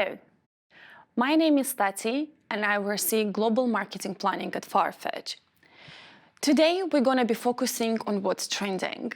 Hello, my name is Tati and I oversee global marketing planning at Farfetch. Today we're going to be focusing on what's trending,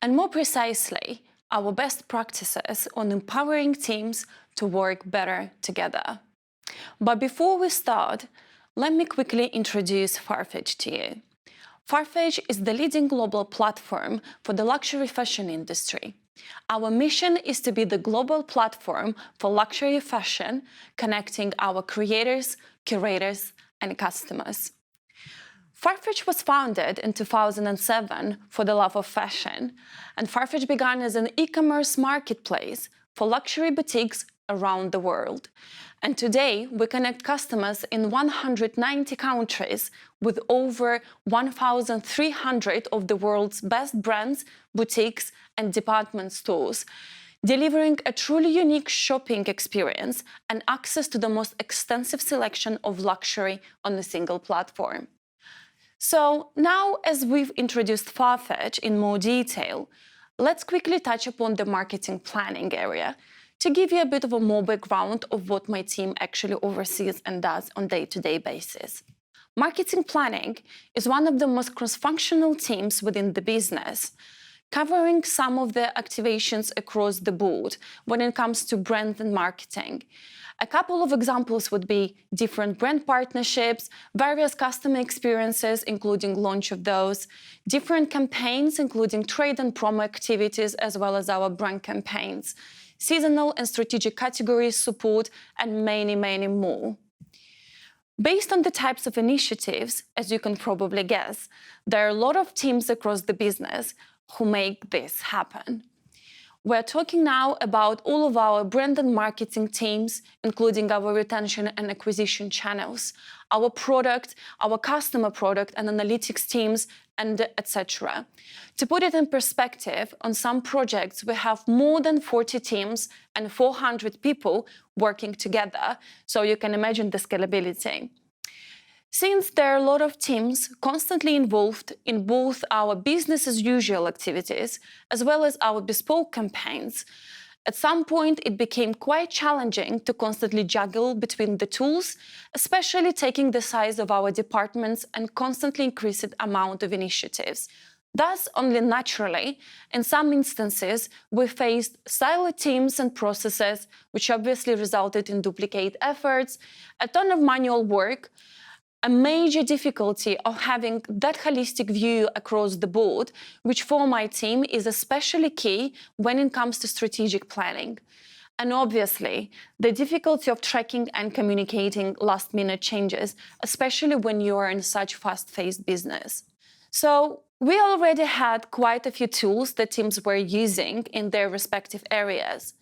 and more precisely, our best practices on empowering teams to work better together. But before we start, let me quickly introduce Farfetch to you. Farfetch is the leading global platform for the luxury fashion industry. Our mission is to be the global platform for luxury fashion, connecting our creators, curators, and customers. Farfetch was founded in 2007 for the love of fashion, and Farfetch began as an e-commerce marketplace for luxury boutiques around the world. And today, we connect customers in 190 countries with over 1,300 of the world's best brands, boutiques, and department stores, delivering a truly unique shopping experience and access to the most extensive selection of luxury on a single platform. So now, as we've introduced Farfetch in more detail, let's quickly touch upon the marketing planning area to give you a bit of a more background of what my team actually oversees and does on a day-to-day basis. Marketing planning is one of the most cross-functional teams within the business, covering some of the activations across the board when it comes to brand and marketing. A couple of examples would be different brand partnerships, various customer experiences, including launch of those, different campaigns, including trade and promo activities, as well as our brand campaigns, seasonal and strategic categories support, and many, many more. Based on the types of initiatives, as you can probably guess, there are a lot of teams across the business who make this happen. We're talking now about all of our brand and marketing teams, including our retention and acquisition channels, our product, our customer product and analytics teams, and etc. To put it in perspective, on some projects we have more than 40 teams and 400 people working together, so you can imagine the scalability. Since there are a lot of teams constantly involved in both our business as usual activities as well as our bespoke campaigns, at some point it became quite challenging to constantly juggle between the tools, especially taking the size of our departments and constantly increased amount of initiatives. Thus, only naturally, in some instances, we faced siloed teams and processes, which obviously resulted in duplicate efforts, a ton of manual work, a major difficulty of having that holistic view across the board, which for my team is especially key when it comes to strategic planning. And obviously, the difficulty of tracking and communicating last-minute changes, especially when you are in such fast-paced business. So we already had quite a few tools that teams were using in their respective areas.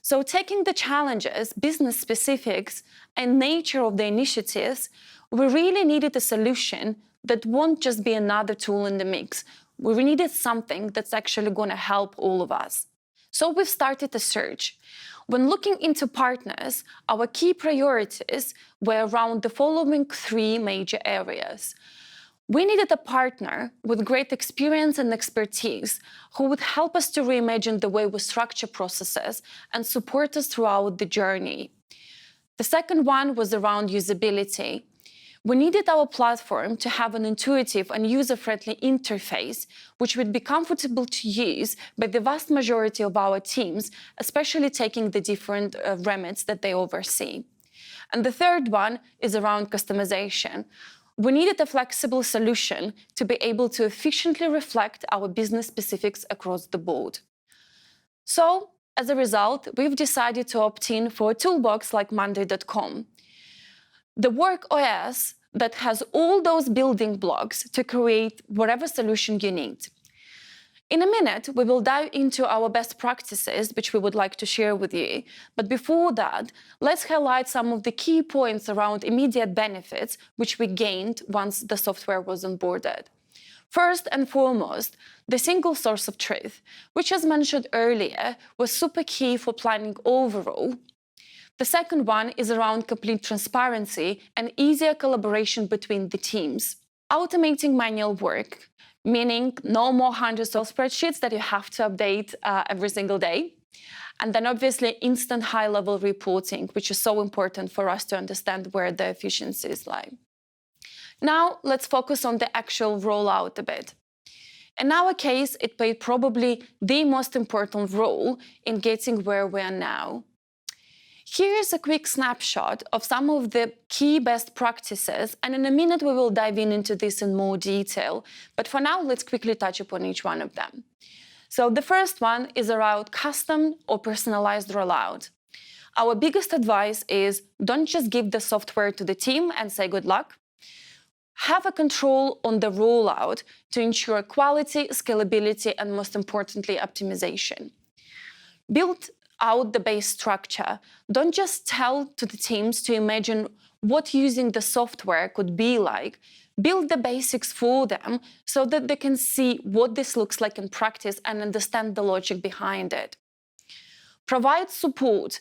So taking the challenges, business specifics, and nature of the initiatives, we really needed a solution that won't just be another tool in the mix. We needed something that's actually going to help all of us. So we've started a search. When looking into partners, our key priorities were around the following three major areas. We needed a partner with great experience and expertise who would help us to reimagine the way we structure processes and support us throughout the journey. The second one was around usability. We needed our platform to have an intuitive and user-friendly interface, which would be comfortable to use by the vast majority of our teams, especially taking the different remits that they oversee. And the third one is around customization. We needed a flexible solution to be able to efficiently reflect our business specifics across the board. So, as a result, we've decided to opt in for a toolbox like monday.com. The work OS that has all those building blocks to create whatever solution you need. In a minute, we will dive into our best practices, which we would like to share with you. But before that, let's highlight some of the key points around immediate benefits which we gained once the software was onboarded. First and foremost, the single source of truth, which, as mentioned earlier, was super key for planning overall. The second one is around complete transparency and easier collaboration between the teams. Automating manual work, meaning no more hundreds of spreadsheets that you have to update every single day. And then obviously instant high-level reporting, which is so important for us to understand where the efficiencies lie. Now let's focus on the actual rollout a bit. In our case, it played probably the most important role in getting where we are now. Here's a quick snapshot of some of the key best practices, and in a minute we will dive into this in more detail. But for now, let's quickly touch upon each one of them. So the first one is around custom or personalized rollout. Our biggest advice is don't just give the software to the team and say good luck. Have a control on the rollout to ensure quality, scalability, and most importantly, optimization. Build out the base structure. Don't just tell to the teams to imagine what using the software could be like. Build the basics for them so that they can see what this looks like in practice and understand the logic behind it. Provide support.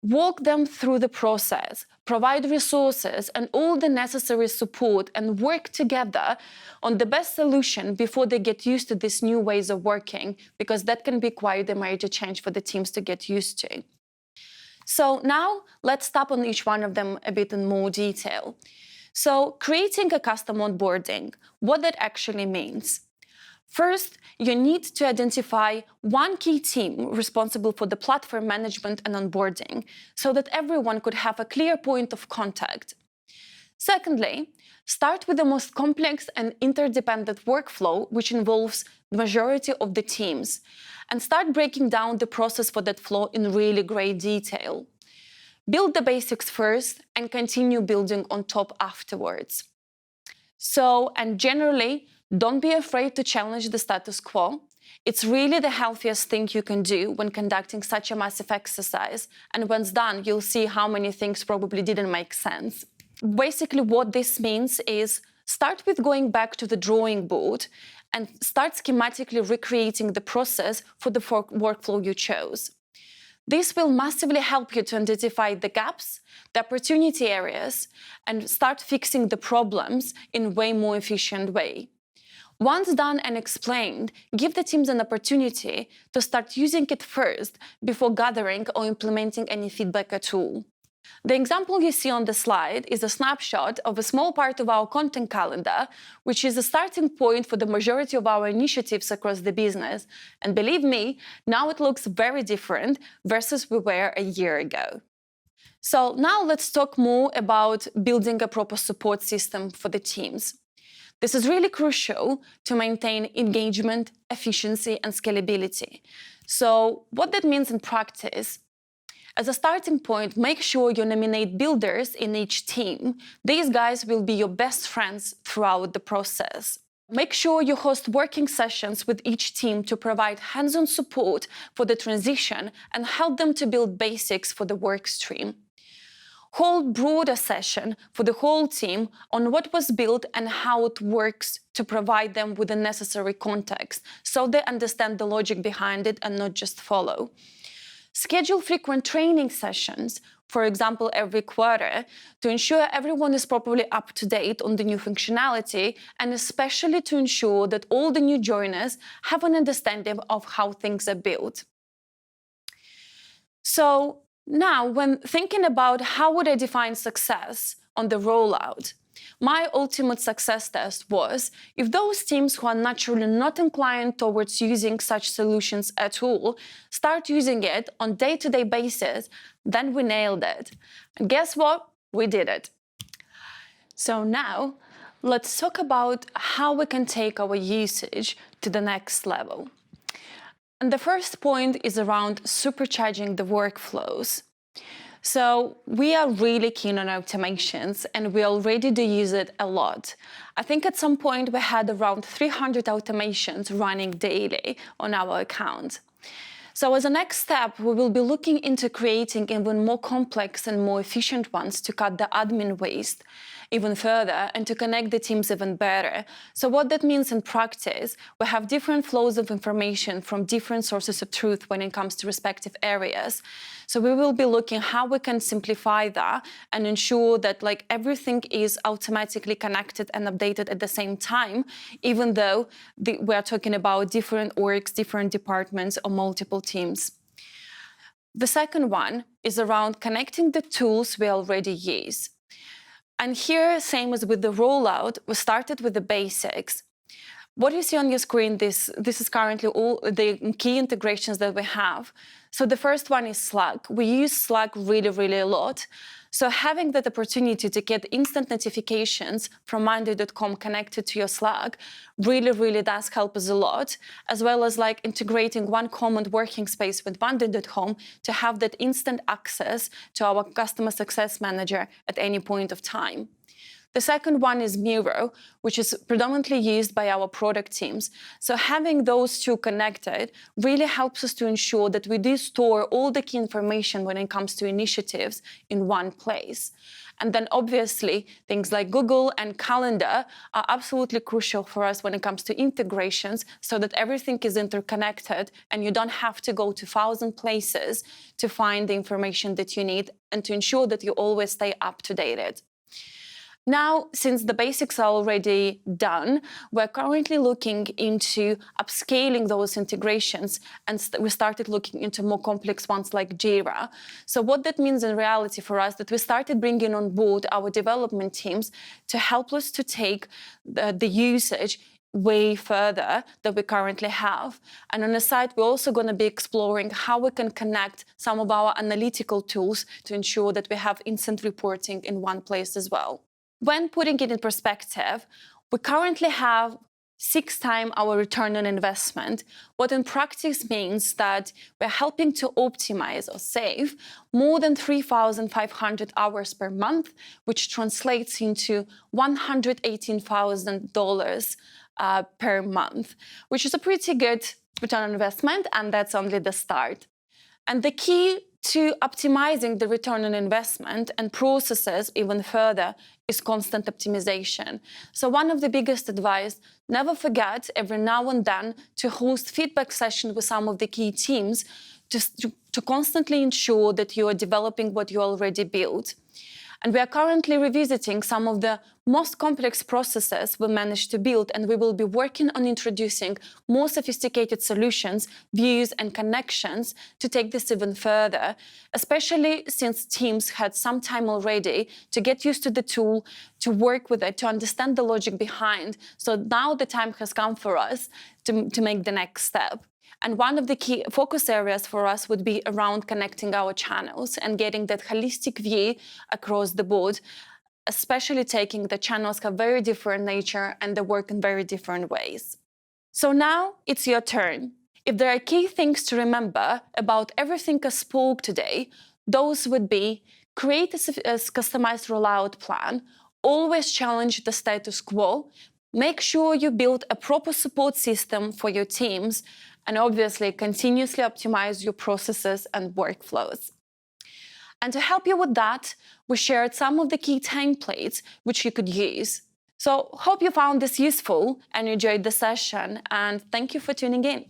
Walk them through the process, provide resources and all the necessary support, and work together on the best solution before they get used to these new ways of working, because that can be quite a major change for the teams to get used to. So now let's tap on each one of them a bit in more detail. So creating a custom onboarding, what that actually means. First, you need to identify one key team responsible for the platform management and onboarding so that everyone could have a clear point of contact. Secondly, start with the most complex and interdependent workflow, which involves the majority of the teams, and start breaking down the process for that flow in really great detail. Build the basics first and continue building on top afterwards. And generally, don't be afraid to challenge the status quo. It's really the healthiest thing you can do when conducting such a massive exercise. And once done, you'll see how many things probably didn't make sense. Basically, what this means is start with going back to the drawing board and start schematically recreating the process for the workflow you chose. This will massively help you to identify the gaps, the opportunity areas, and start fixing the problems in a way more efficient way. Once done and explained, give the teams an opportunity to start using it first before gathering or implementing any feedback at all. The example you see on the slide is a snapshot of a small part of our content calendar, which is a starting point for the majority of our initiatives across the business. And believe me, now it looks very different versus we were a year ago. So now let's talk more about building a proper support system for the teams. This is really crucial to maintain engagement, efficiency, and scalability. So what that means in practice, as a starting point, make sure you nominate builders in each team. These guys will be your best friends throughout the process. Make sure you host working sessions with each team to provide hands-on support for the transition and help them to build basics for the work stream. Hold broader session for the whole team on what was built and how it works to provide them with the necessary context so they understand the logic behind it and not just follow. Schedule frequent training sessions, for example, every quarter, to ensure everyone is properly up to date on the new functionality, and especially to ensure that all the new joiners have an understanding of how things are built. So now, when thinking about how would I define success on the rollout, my ultimate success test was if those teams who are naturally not inclined towards using such solutions at all start using it on a day-to-day basis, then we nailed it. And guess what? We did it. So now, let's talk about how we can take our usage to the next level. And the first point is around supercharging the workflows. So we are really keen on automations, and we already do use it a lot. I think at some point we had around 300 automations running daily on our account. So as a next step, we will be looking into creating even more complex and more efficient ones to cut the admin waste even further and to connect the teams even better. So what that means in practice, we have different flows of information from different sources of truth when it comes to respective areas. So we will be looking how we can simplify that and ensure that everything is automatically connected and updated at the same time, even though we are talking about different orgs, different departments or multiple teams. The second one is around connecting the tools we already use. And here, same as with the rollout, we started with the basics. What you see on your screen, this is currently all the key integrations that we have. So the first one is Slack. We use Slack really, really a lot. So having that opportunity to get instant notifications from monday.com connected to your Slack really, really does help us a lot, as well as like integrating one common working space with monday.com to have that instant access to our customer success manager at any point of time. The second one is Miro, which is predominantly used by our product teams. So having those two connected really helps us to ensure that we do store all the key information when it comes to initiatives in one place. And then obviously, things like Google and Calendar are absolutely crucial for us when it comes to integrations so that everything is interconnected and you don't have to go to 1,000 places to find the information that you need and to ensure that you always stay up to date. Now, since the basics are already done, we're currently looking into upscaling those integrations, and we started looking into more complex ones like Jira. So what that means in reality for us, that we started bringing on board our development teams to help us to take the usage way further than we currently have. And on the side, we're also going to be exploring how we can connect some of our analytical tools to ensure that we have instant reporting in one place as well. When putting it in perspective, we currently have 6 times our return on investment, what in practice means that we're helping to optimize or save more than 3,500 hours per month, which translates into $118,000 per month, which is a pretty good return on investment, and that's only the start. And the key to optimizing the return on investment and processes even further is constant optimization. So one of the biggest advice, never forget every now and then to host feedback sessions with some of the key teams to constantly ensure that you are developing what you already built. And we are currently revisiting some of the most complex processes we managed to build, and we will be working on introducing more sophisticated solutions, views, and connections to take this even further, especially since teams had some time already to get used to the tool, to work with it, to understand the logic behind. So now the time has come for us to make the next step. And one of the key focus areas for us would be around connecting our channels and getting that holistic view across the board, especially taking the channels have very different nature and they work in very different ways. So now it's your turn. If there are key things to remember about everything I spoke today, those would be create a customized rollout plan, always challenge the status quo, make sure you build a proper support system for your teams, and obviously continuously optimize your processes and workflows. And to help you with that, we shared some of the key templates which you could use. So hope you found this useful and enjoyed the session, and thank you for tuning in.